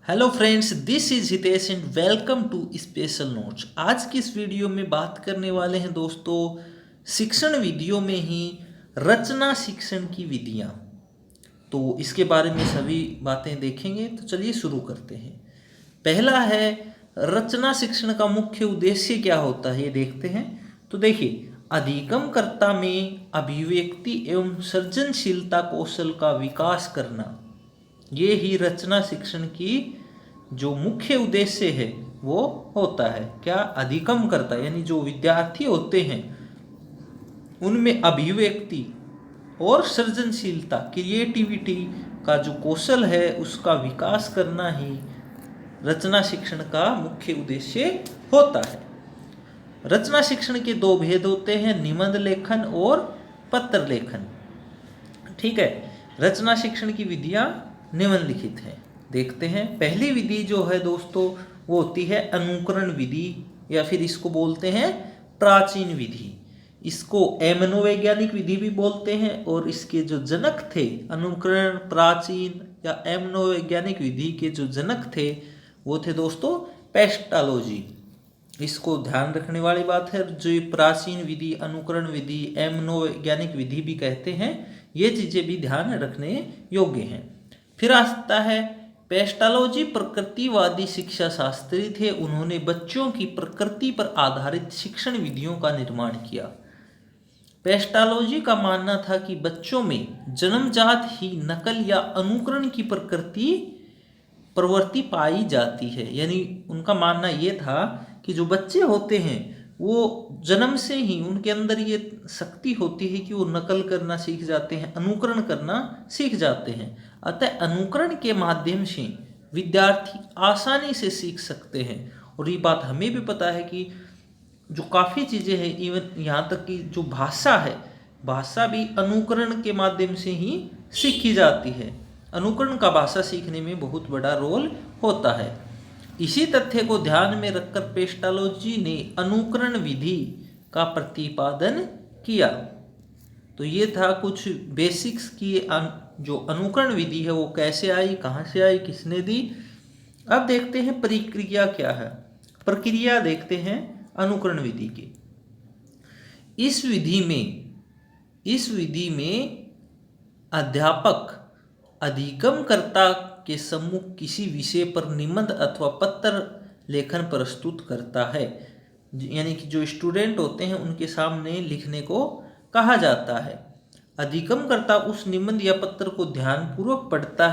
Hello friends, this is Hitesh and welcome to special notes. आज की इस वीडियो में बात करने वाले हैं दोस्तों शिक्षण विधियों में ही रचना शिक्षण की विधियां। तो इसके बारे में सभी बातें देखेंगे। तो चलिए शुरू करते हैं। पहला है रचना शिक्षण का मुख्य उद्देश्य क्या होता है, ये देखते हैं। तो देखिए, अधिगमकर्ता में अभिव्यक्ति एवं सृजनशीलता कौशल का विकास करना, ये ही रचना शिक्षण की जो मुख्य उद्देश्य है वो होता है। क्या? अधिगम करता, यानी जो विद्यार्थी होते हैं उनमें अभिव्यक्ति और सृजनशीलता, क्रिएटिविटी का जो कौशल है उसका विकास करना ही रचना शिक्षण का मुख्य उद्देश्य होता है। रचना शिक्षण के दो भेद होते हैं, निबंध लेखन और पत्र लेखन। ठीक है, रचना शिक्षण की विधियां निम्नलिखित लिखित है, देखते हैं। पहली विधि जो है दोस्तों वो होती है अनुकरण विधि, या फिर इसको बोलते हैं प्राचीन विधि। इसको एमनोवैज्ञानिक विधि भी बोलते हैं। और इसके जो जनक थे, अनुकरण, प्राचीन या एमनोवैज्ञानिक विधि के जो जनक थे वो थे दोस्तों पेस्टालोजी। इसको ध्यान रखने वाली बात है, जो प्राचीन विधि, अनुकरण विधि, एमनोवैज्ञानिक विधि भी कहते हैं, ये चीजें भी ध्यान रखने योग्य हैं। फिर आता है पेस्टालोजी प्रकृतिवादी शिक्षा शास्त्री थे। उन्होंने बच्चों की प्रकृति पर आधारित शिक्षण विधियों का निर्माण किया। पेस्टालोजी का मानना था कि बच्चों में जन्मजात ही नकल या अनुकरण की प्रवृत्ति पाई जाती है। यानी उनका मानना ये था कि जो बच्चे होते हैं वो जन्म से ही उनके अंदर ये शक्ति होती है कि वो नकल करना सीख जाते हैं, अनुकरण करना सीख जाते हैं। अतः अनुकरण के माध्यम से विद्यार्थी आसानी से सीख सकते हैं। और ये बात हमें भी पता है कि जो काफ़ी चीज़ें हैं, इवन यहाँ तक कि जो भाषा है, भाषा भी अनुकरण के माध्यम से ही सीखी जाती है। अनुकरण का भाषा सीखने में बहुत बड़ा रोल होता है। इसी तथ्य को ध्यान में रखकर पेस्टालोजी ने अनुकरण विधि का प्रतिपादन किया। तो ये था कुछ बेसिक्स की जो अनुकरण विधि है वो कैसे आई, कहाँ से आई, किसने दी। अब देखते हैं प्रक्रिया क्या है। प्रक्रिया देखते हैं अनुकरण विधि की। इस विधि में अध्यापक अधिगमकर्ता के सम्मुख किसी विषय पर निबंध अथवा पत्र लेखन प्रस्तुत करता है। यानी कि जो स्टूडेंट होते हैं उनके सामने लिखने को कहा जाता है। अधिगमकर्ता उस निबंध या पत्र को ध्यानपूर्वक पढ़ता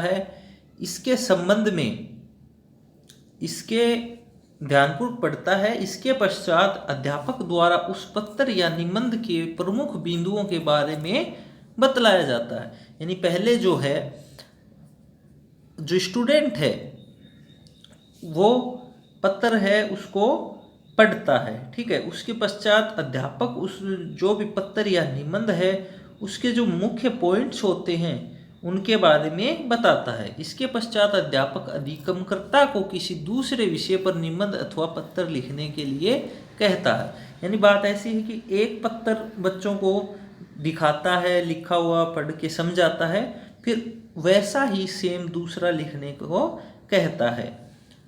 है। इसके पश्चात अध्यापक द्वारा उस पत्र या निबंध के प्रमुख बिंदुओं के बारे में बतलाया जाता है। यानी पहले जो है, जो स्टूडेंट है वो पत्र है उसको पढ़ता है, ठीक है। उसके पश्चात अध्यापक उस जो भी पत्र या निबंध है उसके जो मुख्य पॉइंट्स होते हैं उनके बारे में बताता है। इसके पश्चात अध्यापक अधिगमकर्ता को किसी दूसरे विषय पर निबंध अथवा पत्र लिखने के लिए कहता है। यानी बात ऐसी है कि एक पत्र बच्चों को दिखाता है, लिखा हुआ पढ़ के समझाता है, फिर वैसा ही सेम दूसरा लिखने को कहता है।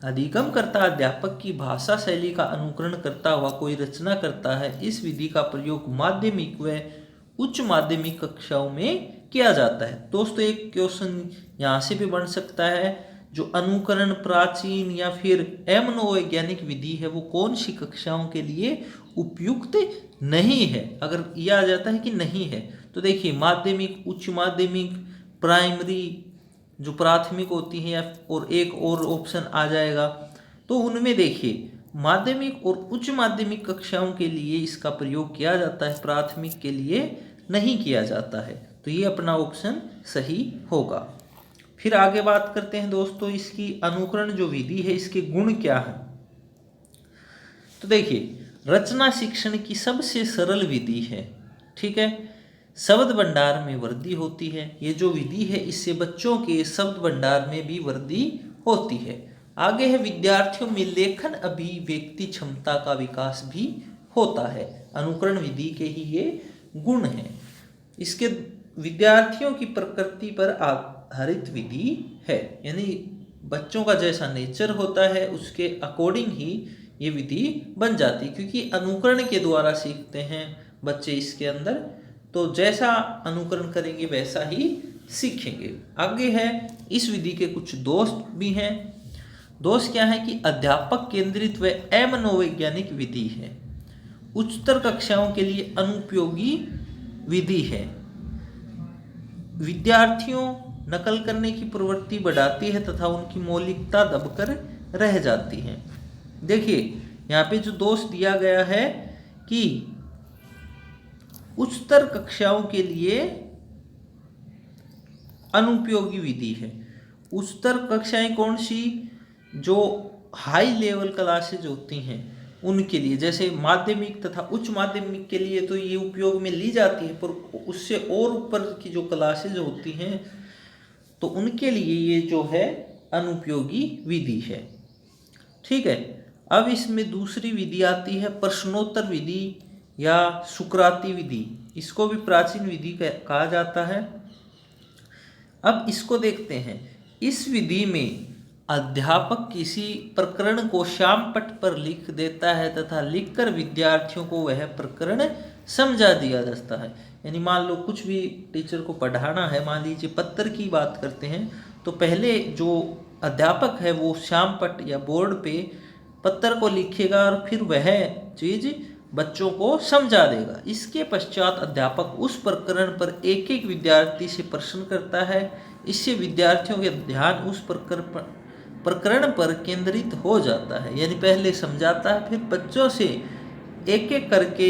अधिगमकर्ता अध्यापक की भाषा शैली का अनुकरण करता हुआ कोई रचना करता है। इस विधि का प्रयोग माध्यमिक व उच्च माध्यमिक कक्षाओं में किया जाता है। दोस्तों एक क्वेश्चन यहाँ से भी बन सकता है, जो अनुकरण, प्राचीन या फिर एमनोवैज्ञानिक विधि है वो कौन सी कक्षाओं के लिए उपयुक्त नहीं है। अगर यह आ जाता है कि नहीं है तो देखिए माध्यमिक, उच्च माध्यमिक, प्राइमरी जो प्राथमिक होती है, और एक और ऑप्शन आ जाएगा। तो उनमें देखिए माध्यमिक और उच्च माध्यमिक कक्षाओं के लिए इसका प्रयोग किया जाता है, प्राथमिक के लिए नहीं किया जाता है। तो ये अपना ऑप्शन सही होगा। फिर आगे बात करते हैं दोस्तों, इसकी अनुकरण जो विधि है इसके गुण क्या है। तो देखिए रचना शिक्षण की सबसे सरल विधि है, ठीक है। शब्द भंडार में वृद्धि होती है। ये जो विधि है इससे बच्चों के शब्द भंडार में भी वृद्धि होती है। आगे है विद्यार्थियों में लेखन अभिव्यक्ति क्षमता का विकास भी होता है। अनुकरण विधि के ही ये गुण हैं। इसके विद्यार्थियों की प्रकृति पर आधारित विधि है। यानी बच्चों का जैसा नेचर होता है उसके अकॉर्डिंग ही ये विधि बन जाती है, क्योंकि अनुकरण के द्वारा सीखते हैं बच्चे इसके अंदर, तो जैसा अनुकरण करेंगे वैसा ही सीखेंगे। आगे है, इस विधि के कुछ दोष भी हैं। दोष क्या है कि अध्यापक केंद्रित व अमनोवैज्ञानिक विधि है, उच्चतर कक्षाओं के लिए अनुपयोगी विधि है, विद्यार्थियों नकल करने की प्रवृत्ति बढ़ाती है तथा उनकी मौलिकता दबकर रह जाती है। देखिए यहाँ पे जो दोष दिया गया है कि उच्चतर कक्षाओं के लिए अनुपयोगी विधि है। उच्चतर कक्षाएं कौन सी? जो हाई लेवल क्लासेज होती हैं उनके लिए, जैसे माध्यमिक तथा उच्च माध्यमिक के लिए तो ये उपयोग में ली जाती है, पर उससे और ऊपर की जो क्लासेज होती हैं तो उनके लिए ये जो है अनुपयोगी विधि है। ठीक है, अब इसमें दूसरी विधि आती है प्रश्नोत्तर विधि या सुकराती विधि, इसको भी प्राचीन विधि कहा जाता है। अब इसको देखते हैं। इस विधि में अध्यापक किसी प्रकरण को श्यामपट्ट पर लिख देता है तथा लिखकर विद्यार्थियों को वह प्रकरण समझा दिया जाता है। यानी मान लो कुछ भी टीचर को पढ़ाना है, मान लीजिए पत्र की बात करते हैं, तो पहले जो अध्यापक है वो श्यामपट्ट या बोर्ड पे पत्र को लिखेगा और फिर वह चीज बच्चों को समझा देगा। इसके पश्चात अध्यापक उस प्रकरण पर एक एक विद्यार्थी से प्रश्न करता है। इससे विद्यार्थियों के ध्यान उस प्रकरण पर केंद्रित हो जाता है। यानी पहले समझाता है, फिर बच्चों से एक एक करके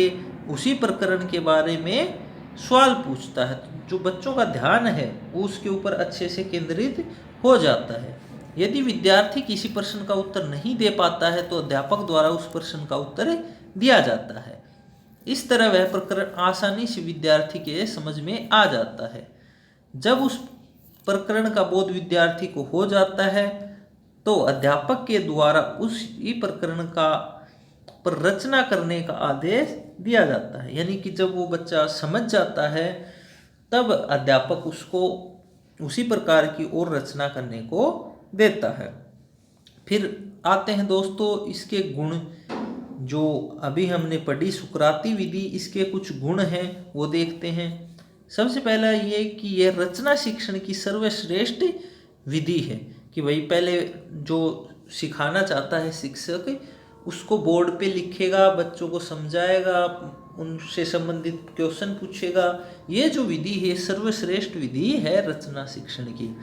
उसी प्रकरण के बारे में सवाल पूछता है। जो बच्चों का ध्यान है वो उसके ऊपर अच्छे से केंद्रित हो जाता है। यदि विद्यार्थी किसी प्रश्न का उत्तर नहीं दे पाता है तो अध्यापक द्वारा उस प्रश्न का उत्तर दिया जाता है। इस तरह वह प्रकरण आसानी से विद्यार्थी के समझ में आ जाता है। जब उस प्रकरण का बोध विद्यार्थी को हो जाता है तो अध्यापक के द्वारा उसी प्रकरण का पर रचना करने का आदेश दिया जाता है। यानी कि जब वो बच्चा समझ जाता है तब अध्यापक उसको उसी प्रकार की और रचना करने को देता है। फिर आते हैं दोस्तों इसके गुण, जो अभी हमने पढ़ी सुकराती विधि, इसके कुछ गुण हैं वो देखते हैं। सबसे पहला ये कि यह रचना शिक्षण की सर्वश्रेष्ठ विधि है, कि भाई पहले जो सिखाना चाहता है शिक्षक उसको बोर्ड पे लिखेगा, बच्चों को समझाएगा, उनसे संबंधित क्वेश्चन पूछेगा। ये जो विधि है सर्वश्रेष्ठ विधि है रचना शिक्षण की।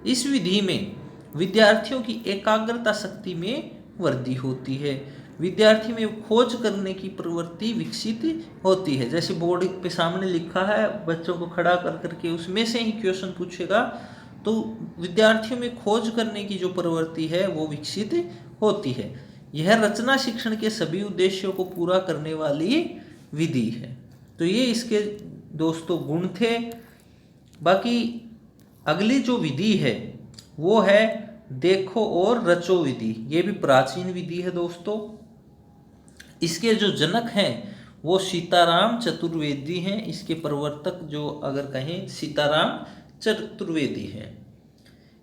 इस विधि में विद्यार्थियों की एकाग्रता शक्ति में वृद्धि होती है, विद्यार्थी में खोज करने की प्रवृत्ति विकसित होती है। जैसे बोर्ड पे सामने लिखा है, बच्चों को खड़ा कर करके उसमें से ही क्वेश्चन पूछेगा तो विद्यार्थियों में खोज करने की जो प्रवृत्ति है वो विकसित होती है। यह रचना शिक्षण के सभी उद्देश्यों को पूरा करने वाली विधि है। तो ये इसके दोस्तों गुण थे। बाकी अगली जो विधि है वो है देखो और रचो विधि। ये भी प्राचीन विधि है दोस्तों। इसके जो जनक हैं वो सीताराम चतुर्वेदी हैं। इसके प्रवर्तक जो अगर कहें सीताराम चतुर्वेदी हैं।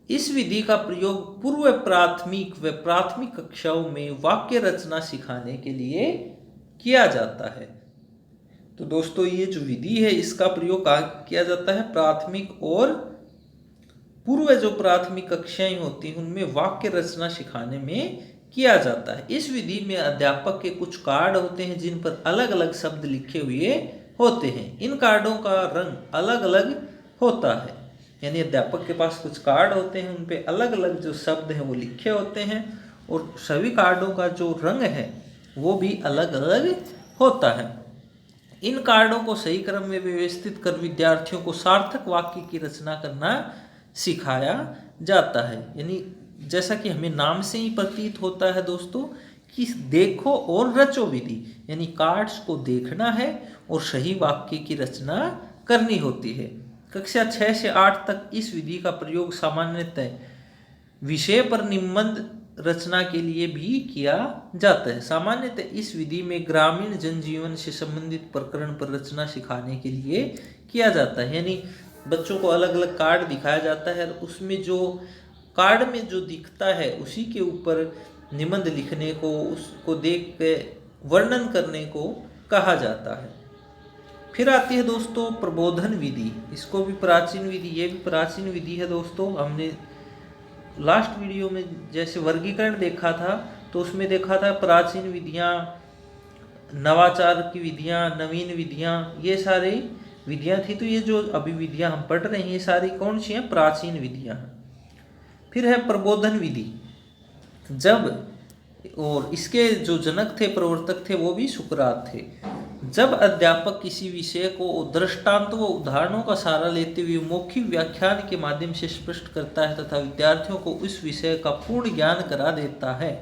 इस विधि का प्रयोग पूर्व प्राथमिक व प्राथमिक कक्षाओं में वाक्य रचना सिखाने के लिए किया जाता है। तो दोस्तों ये जो विधि है इसका प्रयोग किया जाता है प्राथमिक और पूर्व जो प्राथमिक कक्षाएं होती हैं उनमें वाक्य रचना सिखाने में किया जाता है। इस विधि में अध्यापक के कुछ कार्ड होते हैं जिन पर अलग अलग शब्द लिखे हुए होते हैं। इन कार्डों का रंग अलग अलग होता है। यानी अध्यापक के पास कुछ कार्ड होते हैं, उन पे अलग अलग जो शब्द हैं वो लिखे होते हैं और सभी कार्डों का जो रंग है वो भी अलग अलग होता है। इन कार्डों को सही क्रम में व्यवस्थित कर विद्यार्थियों को सार्थक वाक्य की रचना करना सिखाया जाता है। यानी जैसा कि हमें नाम से ही प्रतीत होता है दोस्तों कि देखो और रचो विधि, यानी कार्ड्स को देखना है और सही वाक्य की रचना करनी होती है। कक्षा 6 से 8 तक इस विधि का प्रयोग सामान्यतः विषय पर निबंध रचना के लिए भी किया जाता है। सामान्यतः इस विधि में ग्रामीण जनजीवन से संबंधित प्रकरण पर रचना सिखाने के लिए किया जाता है। यानी बच्चों को अलग अलग कार्ड दिखाया जाता है और उसमें जो कार्ड में जो दिखता है उसी के ऊपर निबंध लिखने को, उसको देख के वर्णन करने को कहा जाता है। फिर आती है दोस्तों प्रबोधन विधि। इसको भी प्राचीन विधि, ये भी प्राचीन विधि है दोस्तों। हमने लास्ट वीडियो में जैसे वर्गीकरण देखा था तो उसमें देखा था प्राचीन विधियाँ, नवाचार की विधियाँ, नवीन विधियाँ, ये सारी विधियाँ थी। तो ये जो अभी विधियाँ हम पढ़ रहे हैं ये सारी कौन सी हैं? प्राचीन विधियाँ। फिर है प्रबोधन विधि। जब, और इसके जो जनक थे, प्रवर्तक थे, वो भी सुकरात थे। जब अध्यापक किसी विषय को दृष्टांत व उदाहरणों का सहारा लेते हुए मौखिक व्याख्यान के माध्यम से स्पष्ट करता है तथा विद्यार्थियों को उस विषय का पूर्ण ज्ञान करा देता है,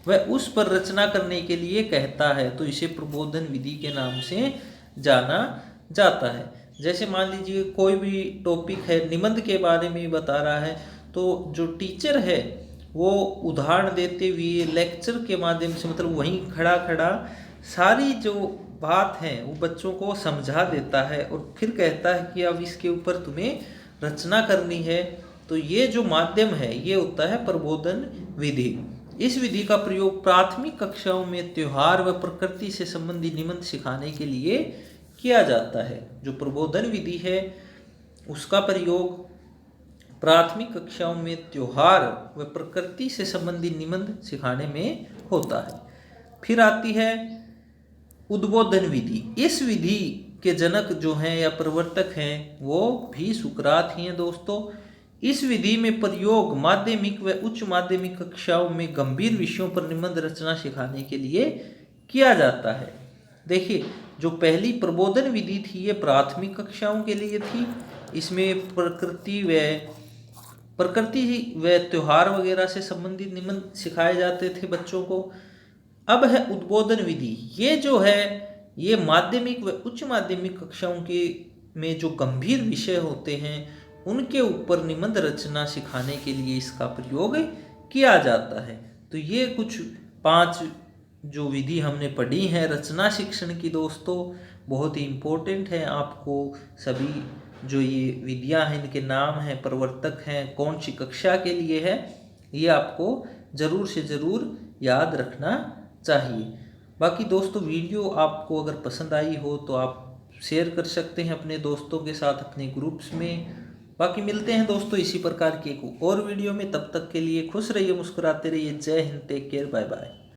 वह उस पर रचना करने के लिए कहता है, तो इसे प्रबोधन विधि के नाम से जाना जाता है। जैसे मान लीजिए कोई भी टॉपिक है, निबंध के बारे में बता रहा है, तो जो टीचर है वो उदाहरण देते हुए लेक्चर के माध्यम से, मतलब वहीं खड़ा खड़ा सारी जो बात है वो बच्चों को समझा देता है और फिर कहता है कि अब इसके ऊपर तुम्हें रचना करनी है। तो ये जो माध्यम है ये होता है प्रबोधन विधि। इस विधि का प्रयोग प्राथमिक कक्षाओं में त्योहार व प्रकृति से संबंधित निबंध सिखाने के लिए किया जाता है। जो प्रबोधन विधि है उसका प्रयोग प्राथमिक कक्षाओं में त्योहार व प्रकृति से संबंधित निबंध सिखाने में होता है। फिर आती है उद्बोधन विधि। इस विधि के जनक जो हैं या प्रवर्तक हैं वो भी सुकरात ही हैं दोस्तों। इस विधि में प्रयोग माध्यमिक व उच्च माध्यमिक कक्षाओं में गंभीर विषयों पर निबंध रचना सिखाने के लिए किया जाता है। देखिए जो पहली प्रबोधन विधि थी ये प्राथमिक कक्षाओं के लिए थी। इसमें प्रकृति व त्योहार वगैरह से संबंधित निबंध सिखाए जाते थे बच्चों को। अब है उद्बोधन विधि। ये जो है ये माध्यमिक व उच्च माध्यमिक कक्षाओं के में जो गंभीर विषय होते हैं उनके ऊपर निबंध रचना सिखाने के लिए इसका प्रयोग किया जाता है। तो ये कुछ 5 जो विधि हमने पढ़ी हैं रचना शिक्षण की दोस्तों, बहुत ही इम्पोर्टेंट है। आपको सभी जो ये विधियां हैं इनके नाम हैं, प्रवर्तक हैं, कौन सी कक्षा के लिए है, ये आपको ज़रूर से ज़रूर याद रखना चाहिए। बाकी दोस्तों वीडियो आपको अगर पसंद आई हो तो आप शेयर कर सकते हैं अपने दोस्तों के साथ, अपने ग्रुप्स में। बाकी मिलते हैं दोस्तों इसी प्रकार की एक और वीडियो में। तब तक के लिए खुश रहिए, मुस्कुराते रहिए। जय Hind, take care, bye bye.